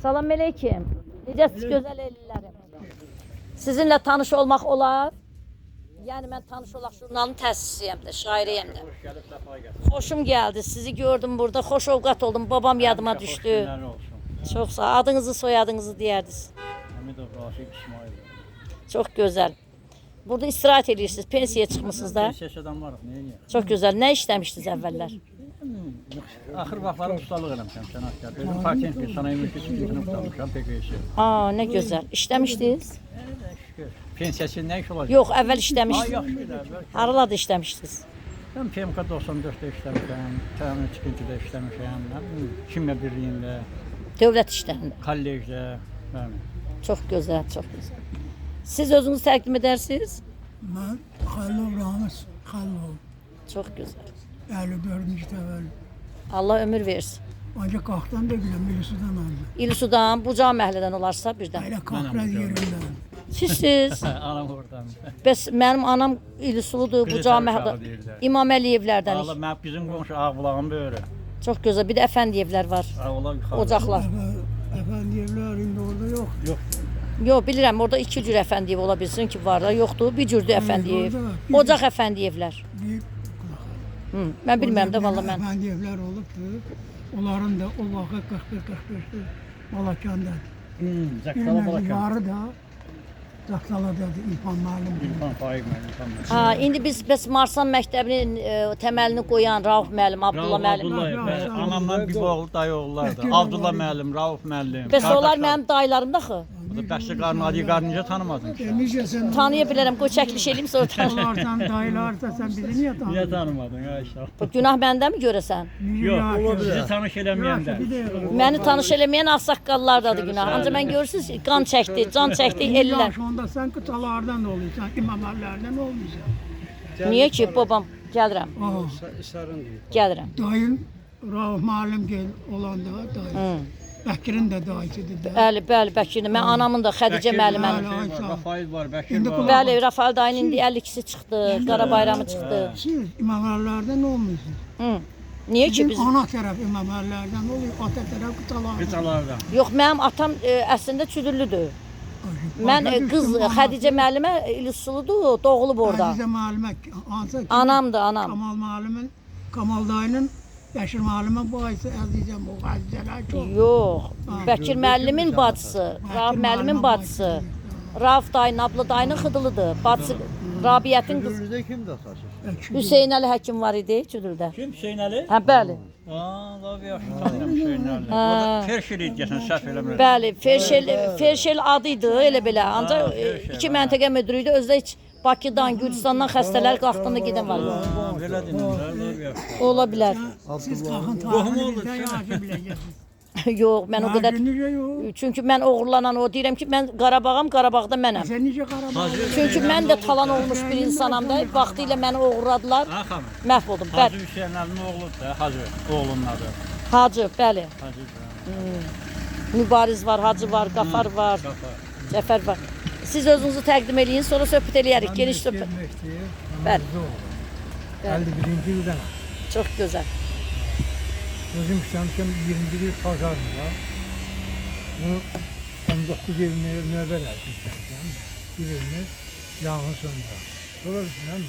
Salam əleykum. Necəsiz gözəl ellərim? Sizinlə tanış olmaq olar. Yəni mən tanış olaq jurnalın təsisçisiyəm də, şairiyəm də. Xoşum gəldi. Sizi gördüm burada. Xoş ovqat oldum. Babam yadıma düşdü. Çox sağ ol. Adınızı, soyadınızı deyərdiniz. Hamidov Rafiq İsmail. Çox gözəl. Burada istirahət edirsiniz. Pensiyaya çıxmısınız da. Pensiyada varıq, nə edəyək? Çox gözəl. Nə işləmişdiniz əvvəllər? Axır vaxtları ustalıq eləmişəm sənətkar. Özüm patent bir sanayi mülki çıxıntını ustamışam PQS. Aa, nə gözəl. İşləmişdiniz? Pensiyası nə iş olacaq? Yox, əvvəl işləmişdiniz. Yaxşı. Haralarda işləmişdiniz? Mən PMK 94-də işləmişəm, təmin çıxıntıda işləmişəm, kimya birliyində, Dövlət işlərində. kollecdə, bəli. Çox gözəl, çox gözəl. Siz özünüzü təqdim edərsiniz? Ben Halil Ramiz Halil. Çox gözəl. 54. təvəllüd. Allah ömür versin. Ancaq qalxdan da biləm, Milisudan aldım. İlsudan, Bucağı məhəllədən olarsa birdən. Elə qalxlar yerindən. Sizsiz. Anam oradan. Bəs mənim anam İlsuludur, Bucağı məhəllə. İmam Əliyevlərdən. Valla mən bizim qonşu Ağbulağın böyrü. Çox gözəl. Bir də Əfəndiyevlər var. Ağbulaq yuxarı. Ocaqlar. Efendiyevler indi orada yok. Yox. Yox, bilirəm, orada iki cür Əfəndiyev ola bilsin ki, var da, yoxdur. Bir cürdür Əfəndiyev. orada var. Ocaq Əfəndiyevlər. Bir Mən bilmirəm də valla mən. Efendiyevler olubdur. Onların da o vaxt 41-45 Balakanda. Zaktala Balakan. Varı da Zaktaladadır, İlhan müəllim. İlhan Faiq müəllim. Ha, indi biz bəs Marsan məktəbinin təməlini qoyan Rauf müəllim, Abdullah müəllim. Abdullah, anamdan bir oğul, dayı oğullardı. Abdullah müəllim, Rauf müəllim. Bəs onlar mənim dayılarım da axı. Bəxşi qarın, Adi qarın necə tanımadın ki? Necə sən Tanıya bilərəm, qoy çəkiliş eləyim sonra tanıyım. olarsan, dayılarsa sen bizi niye Niyə tanıdın? tanımadın, Ayşə? Bu günah məndə mi görəsən? Yox, bizi tanış eləməyəndə. Məni tanış eləməyən ağsaqqallardadır günah. Ancaq mən görürsünüz, qan çəkdi, can çəkdi, ellər. Onda sen kıtalardan oluyorsan, imamlardan olmuyorsan. Niyə ki, babam, gəlirəm, gəlirəm. Dayın Rauf müəllim gel olanda dayı. Bəkirin də dayısıdır da. Bəli, bəli, Bəkirdə. Mən anamın da Xədicə müəllimənin. Rafail var, Bəkir İndi var. Bəli, Rafael dayının indi 52-si çıxdı, Qara bayramı çıxdı. Siz imamlardan olmuyorsunuz. Hı. Niyə ki Bizim biz? ana tərəf imamlardan oluyor, ata tərəf kıtalardan. Qıtalardan. Yox, mənim atam əslində Çüdürlüdür. Mən qız Xədicə müəllimə İlsuludur, doğulub orada. Xədicə müəllimə hansı? Anamdır, anam. Kamal müəllimin, Kamal dayının Bəşir müəllimin bayısı əzizəm o Xədicələr çox. Yox, Bəkir müəllimin bacısı, Rauf müəllimin bacısı. Rauf dayının, Abla dayının xıdılıdır. Bacısı Rabiyyətin qızı. Çüdürlüdə kim daşlaşır? Hüseyn Əli həkim var idi Çüdürdə. Kim Hüseyin Əli? Hə, bəli. Laf yaxşı tanıyım Hüseyin Əli. O da Ferşil idiyəsən, səhv eləmirəm. Bəli, Ferşel adı idi elə belə. Ancaq iki məntəqə müdürü idi. Özdə heç Bakıdan, Gürcistandan xəstələr qalxdığında gedən var. Belə dinlər, laf yaxşı. Ola bilər. Siz qalxın tarixinizdə yaşa biləcəksiniz. Yox, mən o qədər. Necə yox? Çünki mən oğurlanan o deyirəm ki, mən Qarabağam, Qarabağda mənəm. Sən necə Qarabağ? Çünki mən də talan olmuş bir insanam da. Vaxtilə məni oğurladılar. Ha xanım. Məhv oldum. Hacı Bəli. Hüseyin Əlinin oğludur da, Hacı, oğlunun adı. Hacı, bəli. Hacı. Mübariz var, Hacı var, Qafar var, Cəfər var. Siz özünüzü təqdim eləyin, sonra söhbət eləyərik. Geniş söhbət. Bəli. 51-ci ildən. Çox gözəl. Özüm işləmişəm 21 il pazarında. Bunu 19 il növbə elədim. Bir ilini yanğın söndürəm. Sonra düşünəm,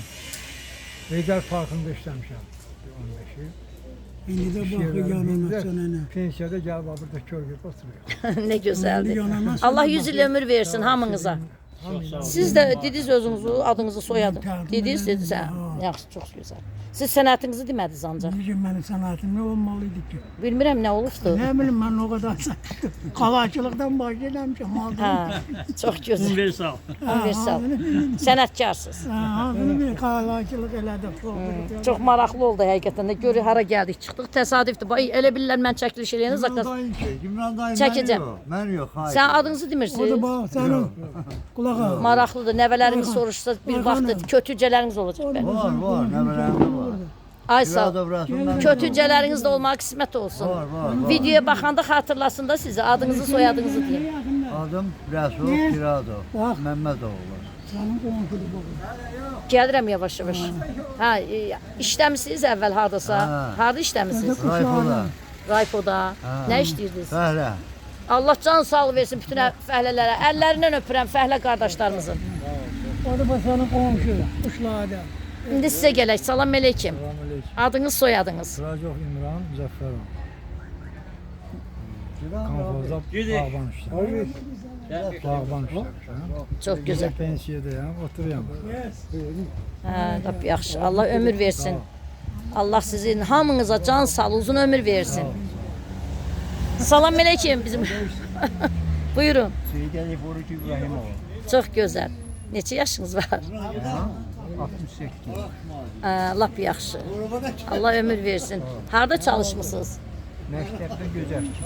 Heydər Parkında işləmişəm 15 il. İndi də baxı yanına sönənə. Pensiyada gəlib burada körgüb oturuyor. Nə gözəldir. Allah 100 il ömür versin hamınıza. Siz də dediniz özünüzü, adınızı, soyadınızı. Dediniz, yaxşı, çox gözəl. Siz sənətinizi demədiniz ancaq. Necə mənim sənətim nə olmalıydı ki? Bilmirəm nə olubdu. Nə bilim mən o qədər qalayçılıqdan başlamışam. Hə, çox gözəl. Universal. Universal. Sənətkarsınız. Hazını bir qalayçılıq elədik. Çox maraqlı oldu həqiqətən də. Görü hara gəldik, çıxdıq. Təsadüfdür. Bax, elə bilirlər mən çəkiliş eləyəndə zaten Cümran dayı çəkəcəm. Mən yox, hayır. Sən adınızı O da demirsiniz. bax sənin qulağa. Maraqlıdır. Nəvələriniz soruşsa bir vaxt kötücələriniz olacaq. Bəli. Var, nəvələrimdə var. Ay sağ ol. Kirada burasından Kötücələriniz də olmaq qismət olsun. var. Videoya baxanda xatırlasın da sizi. Adınızı, soyadınızı deyin. Adım Rəsul Kirado, Məmmədoğlu. Sənin qonşudur bu. Gəlirəm yavaş-yavaş. Hə, işləmisiniz əvvəl hardasa? Hə. Harda işləmisiniz? Rayfoda. Raypoda. Nə işləyirdiniz? Bəhrə. Allah can sağlığı versin bütün fəhlələrə. Əllərindən öpürəm fəhlə qardaşlarımızın. O da basanın qonşu, quşlarda. İndi sizə gələk. Salam əleykum. Selamünaleyküm. Adınız, soyadınız. Racof İmran Müzəffərov. Konforda Gidi. bağban işləmişəm. Bağban işləmişəm. Çox gözəl. Pensiyadayım, oturuyorum. Hə, lap yaxşı. Allah ömür versin. Allah sizin hamınıza can sağlığı, uzun ömür versin. Salam əleykum bizim. Buyurun. Seyid Əli Foruç İbrahimov. Çox gözəl. Neçə yaşınız var? 68. Hə, lap yaxşı. Allah ömür versin. Harda çalışmısınız? Məktəbdə gözəlçi.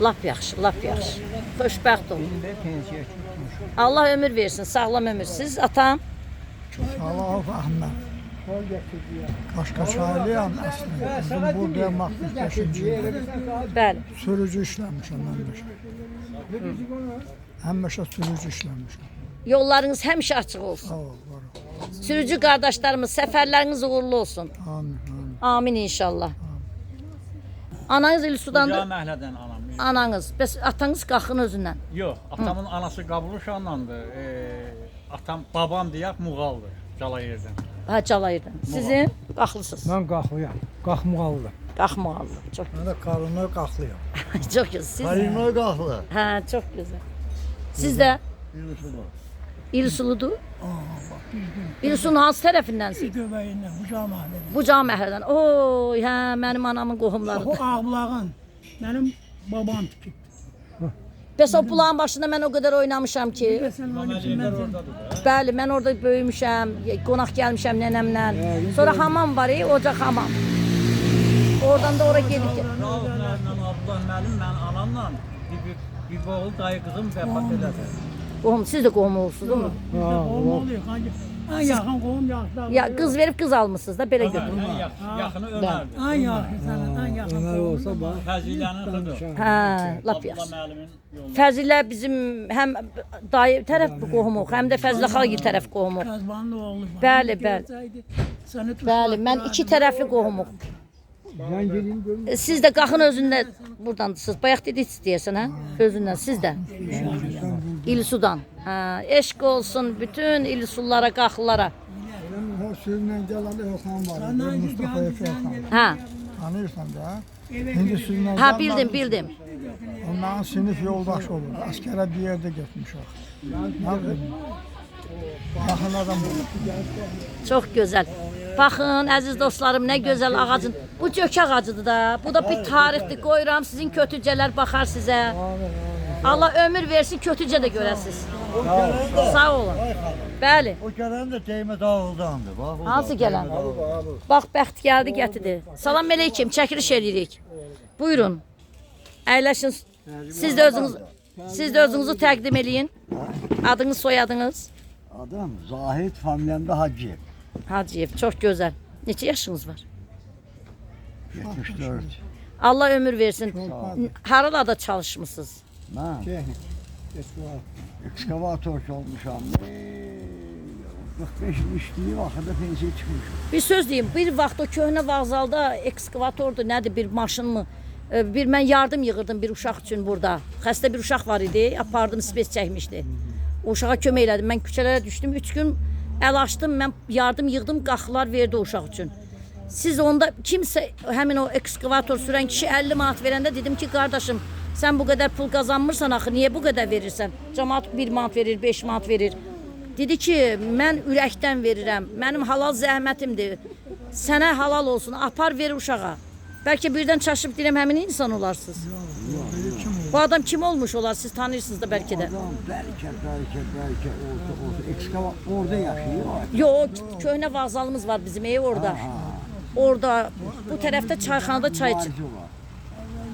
Lap yaxşı, lap yaxşı. Xoşbəxt olun. İndi pensiya çıxmışam. Allah ömür versin, sağlam ömür. Siz atam? Salahov Əhməd. Qaşqaçaylıyam əslində. Bizim buradayam 65-ci ildə. Bəli. Sürücü işləmişəm həmişə. Həmişə sürücü işləmişəm. Yollarınız həmişə açıq olsun. Sağ ol, var ol. Sürücü qardaşlarımız, səfərləriniz uğurlu olsun. Amin, amin. Amin inşallah. Ananız İlsudandır. Uca məhlədən anam. Ananız. Bəs atanız qalxın özündən. Yox, atamın anası Qabuluşandandır. Atam, babam deyək Muğaldır, Calayırdan. Ha, Calayırdan. Sizin qalxlısınız. Mən qalxıyam. Qalxmaqalıyam. Qalxmaqallı. Çox Mən də qarını qalxıyam. çox gözəl. Siz Karino Qahlı. hə, çox gözəl. Siz də Yunusulu. İlsuludur. İlsunun hansı tərəfindənsiniz? Göbeğinden, Bucağı mahallede. Bucağı məhəllədən. Oy, hə, mənim anamın qohumlarıdır. O ağlağın, benim babam tikip. Bəs o bulağın başında mən o qədər oynamışam ki. Sen onun için ben Bəli, mən orada böyümüşəm, qonaq gəlmişəm nənəmlə. Sonra hamam var, ocaq hamam. Oradan da ora gedib. Rauf müəllimlə Abdullah müəllim mən anamla bir oğul dayı qızım vəfat elədi. Qohum, siz də qohum olursunuz, değil mi? oğlum oluyor. En yakın kovum yakta. Ya qız verib qız almısınız da belə götürün. Ən yaxını Ömərdir. En yakın sana, en yakın Ömər kovum. olsa bax. Fəzilənin qızı. Hə, lap Abdullah yaxşı. müəllimin yolu. Fəzilə bizim həm dayı tərəf qohumuq, həm də Fəzilə xalq tərəf qohumuq. Kazbanlı oğlu. Bəli, bəli. Seni Bəli, mən iki tərəfli qohumuq. Mən gedim görüm. Siz də qalxın özündə burdansınız. Bayaq dediniz deyəsən, hə? Özündən siz də. İlsudan. Hə, eşq olsun bütün İlsullara, qaxlılara. O sözlə gələn Elxan var. Mustafa Elxan. Hə. Tanıyırsan da. İndi sözlə Hə, bildim, bildim. Onların sinif yoldaşı olur. Askərə bir yerdə getmişik. Nə bilim. Yaxın adam olur. Çox gözəl. Baxın, əziz dostlarım, nə gözəl ağacın. Bu cök ağacıdır da. Bu da bir tarixdir. Qoyuram, sizin kötücələr baxar sizə. Allah ömür versin, kötücə də görəsiniz. Sağ olun. Bəli. O gələn də Teymə Dağıldandır. Bax, o Hansı da. gələn? Bax, bəxt gəldi, gətirdi. Salam əleykum, çəkiliş edirik. Buyurun. Əyləşin. Siz də özünüzü təqdim eləyin. Adınız, soyadınız? Adam Zahid familiyamda Hacıyev. Hacıyev, çox gözəl. Neçə yaşınız var? 74. Allah ömür versin. Haralarda çalışmısınız? Mən ekskavatorçu olmuşam. 45 il işləyib, axırda pensiya çıxmışam. Bir söz deyim, bir vaxt o köhnə vağzalda ekskavatordur, nədir, bir maşınmı? Bir mən yardım yığırdım bir uşaq üçün burada. Xəstə bir uşaq var idi, apardım, spes çəkmişdi. O uşağa kömək elədim. Mən küçələrə düşdüm, 3 gün əl açdım, mən yardım yığdım, qaxılar verdi o uşaq üçün. Siz onda kimsə, həmin o ekskavator sürən kişi 50 manat verəndə dedim ki, qardaşım, sən bu qədər pul qazanmırsan axı, niyə bu qədər verirsən? Cəmaat 1 manat verir, 5 manat verir. Dedi ki, mən ürəkdən verirəm, mənim halal zəhmətimdir. Sənə halal olsun, apar ver uşağa. Bəlkə birdən çaşıb deyirəm, həmin insan olarsınız. Bu adam kim olmuş olar, siz tanıyırsınız da bəlkə də. Adam bəlkə olsa, ekskavator orada yaşayır. Yox, köhnə vağzalımız var bizim ev orada. Orada, bu tərəfdə çayxanada çay içir.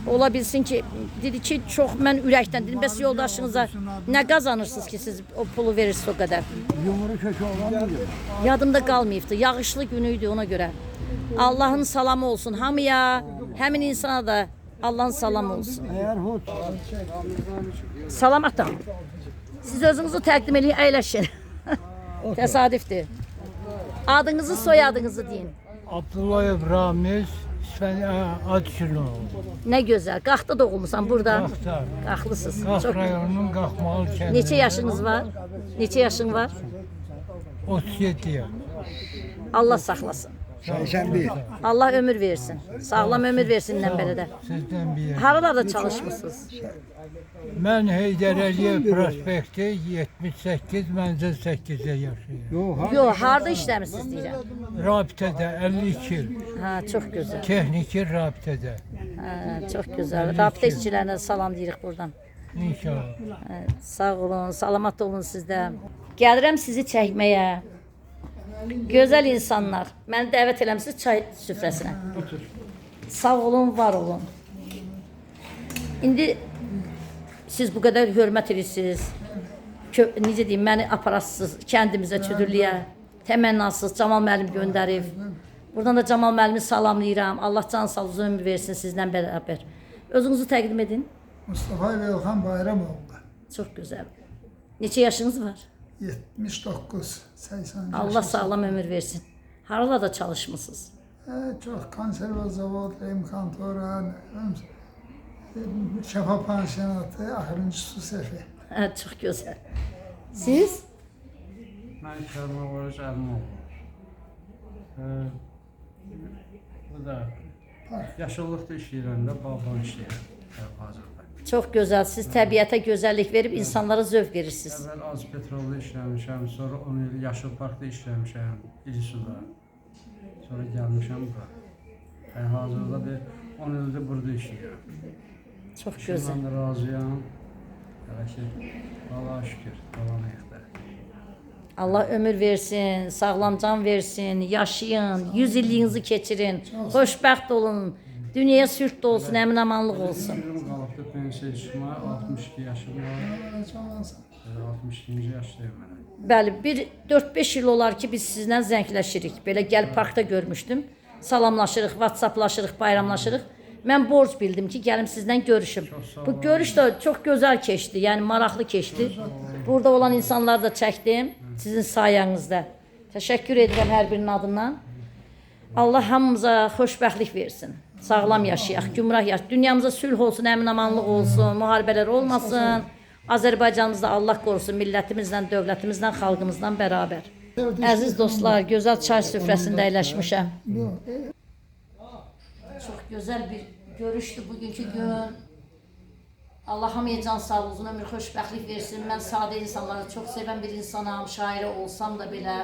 Ola bilsin ki, dedi ki, çox mən ürəkdən dedim, bəs yoldaşınıza nə qazanırsınız ki, siz o pulu verirsiniz o qədər? Yumru kökü olan mıdır? Yadımda qalmayıbdı, yağışlı günüydü ona görə. Allahın salamı olsun hamıya, həmin insana da Allahın salamı olsun. Eğer hut Salam atam. Siz özünüzü təqdim edin, əyləşin. Təsadüfdür. Adınızı, soyadınızı deyin. Abdullayev Ramiz, Adşirli oldu. Nə gözəl. Qaxda doğulmusan burada. Qaxda. Qaxlısınız. Qax Çox. rayonunun Qaxmalı kəndi. Neçə yaşınız var? Neçə yaşın var? 37 yaş. Allah saxlasın. 81. Allah ömür versin. Sağlam ömür versindən belə də. Sizdən bir yer. Haralarda çalışmısınız? Mən Heydər Əliyev prospekti 78, mənzil 8-də yaşayıram. Yok, Yox, harda işləmisiniz deyirəm. Rabitədə 52 il. Hə, çox gözəl. Texniki rabitədə. Hə, çox gözəl. Rabitə işçilərinə salam deyirik buradan. İnşallah. Hə, sağ olun, salamat olun sizdə. Gəlirəm sizi çəkməyə. Gözəl insanlar, məni dəvət eləmisiniz çay süfrəsinə. Sağ olun, var olun. İndi siz bu qədər hörmət edirsiniz. Necə deyim, məni aparasınız kəndimizə, Çüdürlüyə. Təmənnasız Camal müəllim göndərib. Buradan da Camal müəllimi salamlayıram. Allah can sağ uzun ömür versin sizlə bərabər. Özünüzü təqdim edin. Mustafa Velhan Bayramoğlu. Çox gözəl. Neçə yaşınız var? 79, 80 Allah sağlam ömür versin. Haralarda çalışmısınız? Çok konserve zavod, imkantora, şəfa pansionatı, axırıncı su səfi. Hə, çox gözəl. Siz? Mən Şərma Oruc Əlimoğlu. Bu da yaşıllıqda işləyirəm də, bağban işləyirəm hazırda. Çox gözəl. Siz təbiətə gözəllik verib insanlara zövq verirsiniz. Əvvəl az petrolda işləmişəm, sonra 10 il Yaşıl Parkda işləmişəm, İlsuda. Sonra gəlmişəm bura. Yəni hazırda bir 10 ildir burada işləyirəm. Çox gözəl. Mən də razıyam. Hələ ki, Allaha şükür, qalan ayıqdır. Allah ömür versin, sağlam can versin, yaşayın, 100 illiyinizi keçirin, xoşbəxt olun, dünyaya sürət olsun, əmin-amanlıq olsun. Ömrüm qalıbdı pensiya çıxma, 62 yaşım var. 62-ci yaşdayım mənə. Bəli, bir 4-5 il olar ki, biz sizlə zəngləşirik. Belə gəlib parkda görmüşdüm. Salamlaşırıq, WhatsApplaşırıq, bayramlaşırıq. Mən borc bildim ki, gəlim sizlə görüşüm. Bu görüş də çox gözəl keçdi, yəni maraqlı keçdi. Burada olan insanları da çəkdim sizin sayənizdə. Təşəkkür edirəm hər birinin adından. Allah hamımıza xoşbəxtlik versin. Sağlam yaşayaq, gümrah yaşayaq. Dünyamıza sülh olsun, əmin-amanlıq olsun, müharibələr olmasın. Azərbaycanımızda Allah qorusun, millətimizlə, dövlətimizlə, xalqımızdan bərabər. Əziz dostlar, gözəl çay süfrəsində əyləşmişəm. Çox gözəl bir görüşdü bugünkü gün. Allah hamıya can sağlığı, uzun ömür, xoşbəxtlik versin. Mən sadə insanları çox sevən bir insanam, şairə olsam da belə.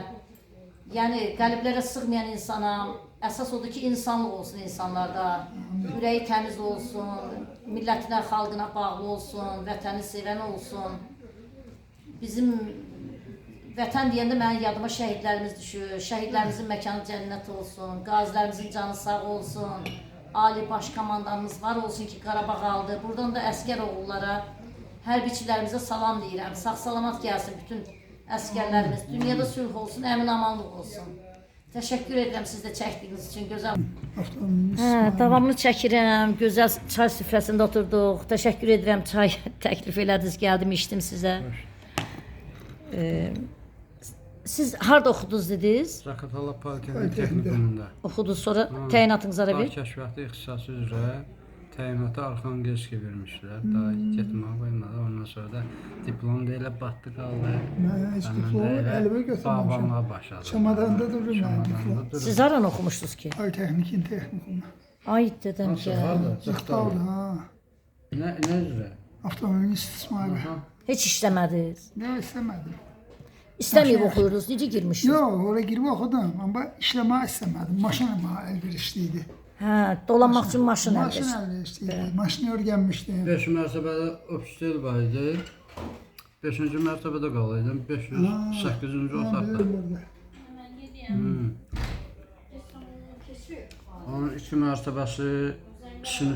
Yəni, qəlblərə sığmayan insanam. Əsas odur ki, insanlıq olsun insanlarda. Ürəyi təmiz olsun, millətinə, xalqına bağlı olsun, vətəni sevən olsun. Bizim vətən deyəndə mənim yadıma şəhidlərimiz düşür. Şəhidlərimizin məkanı cənnət olsun, qazilərimizin canı sağ olsun. Ali baş komandanımız var olsun ki, Qarabağ aldı. Buradan da əskər oğullara, hərbiçilərimizə salam deyirəm. Sağ-salamat gəlsin bütün əskərlərimiz. Dünyada sülh olsun, əmin-amanlıq olsun. Təşəkkür edirəm siz də çəkdiyiniz üçün, gözəl. Davamlı çəkirəm, gözəl çay süfrəsində oturduq. Təşəkkür edirəm, çay təklif elədiniz, gəldim, içdim sizə. Siz harada oxudunuz dediniz? Zaqatala Polytexnik Texnikumunda. Oxudunuz, sonra təyinatınızı ara Dağ ver. kəşfiyyatı ixtisası üzrə təyinatı Arxangelskə vermişlər. Daha getməyə qoymadı. Ondan sonra da diplom da elə batdı qaldı. Mən heç diplomu əlimə götürməmişəm. Bağbanlığa başladım. Çamadanda durur mənim diplom. Siz haran oxumuşdunuz ki? Politexnikin texnikumu. Ay dedəm ki, Zıxtaldı ha. Nə üzrə? Avtomobil istismarı. heç işləmədiniz. Ne istemedim. İstəməyib oxuyurdunuz, necə girmişdiniz? Yok oraya girip okudum ama işlemeyi istemedim. Maşın elverişliydi. Hə, dolanmaq üçün maşın Maşın əldir. elverişliydi. Maşını öyrənmişdim. 5 mərtəbədə ofistel var idi. 5-ci mərtəbədə qalıydım. 508-ci otaqda. Onun 2 mərtəbəsi sinif